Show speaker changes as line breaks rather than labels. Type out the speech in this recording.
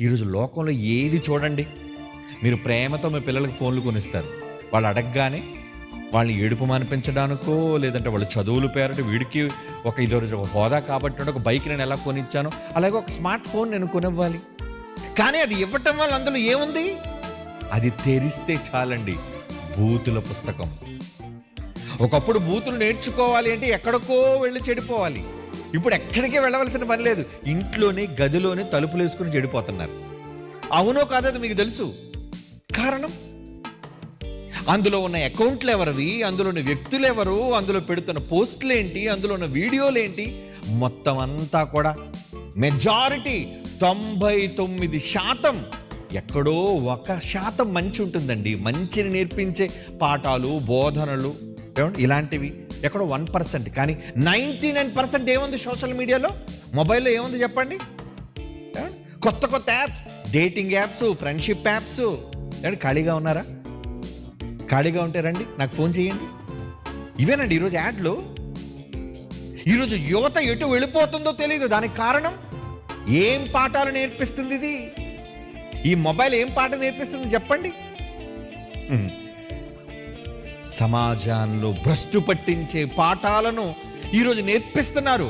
ఈరోజు లోకంలో ఏది చూడండి, మీరు ప్రేమతో మీ పిల్లలకు ఫోన్లు కొనిస్తారు. వాళ్ళు అడగగానే వాళ్ళని ఏడుపు మానిపించడానికో, లేదంటే వాళ్ళ చదువుల పేరట వీడికి ఒక ఈరోజు ఒక హోదా కాబట్టి ఒక బైక్ నేను ఎలా కొనిచ్చాను, అలాగే ఒక స్మార్ట్ ఫోన్ నేను కొనివ్వాలి. కానీ అది ఇవ్వటం వల్ల అందులో ఏముంది? అది తెరిస్తే చాలండి, బూతుల పుస్తకం. ఒకప్పుడు బూతులు నేర్చుకోవాలి అంటే ఎక్కడికో వెళ్ళి చెడిపోవాలి. ఇప్పుడు ఎక్కడికి వెళ్ళవలసిన పని లేదు, ఇంట్లోనే గదిలోనే తలుపులు వేసుకుని చెడిపోతున్నారు. అవునో కాదో మీకు తెలుసు. కారణం, అందులో ఉన్న అకౌంట్లు ఎవరివి, అందులో ఉన్న వ్యక్తులు ఎవరు, అందులో పెడుతున్న పోస్టులు ఏంటి, అందులో ఉన్న వీడియోలు ఏంటి, మొత్తం అంతా కూడా మెజారిటీ 99% ఎక్కడో 1% మంచి ఉంటుందండి. మంచిని నేర్పించే పాఠాలు, బోధనలు ఇలాంటివి ఎక్కడో 1%. కానీ 99% ఏముంది సోషల్ మీడియాలో, మొబైల్లో ఏముంది చెప్పండి? కొత్త కొత్త apps, dating apps, friendship apps. ఖాళీగా ఉన్నారా? ఖాళీగా ఉంటే రండి, నాకు ఫోన్ చేయండి. ఇవేనండి ఈరోజు యాడ్లు. ఈరోజు యువత ఎటు వెళ్ళిపోతుందో తెలియదు. దానికి కారణం, ఏం పాఠాలు నేర్పిస్తుంది ఇది? ఈ మొబైల్ ఏం పాఠం నేర్పిస్తుంది చెప్పండి? సమాజంలో భ్రష్టు పట్టించే పాఠాలను ఈరోజు నేర్పిస్తున్నారు.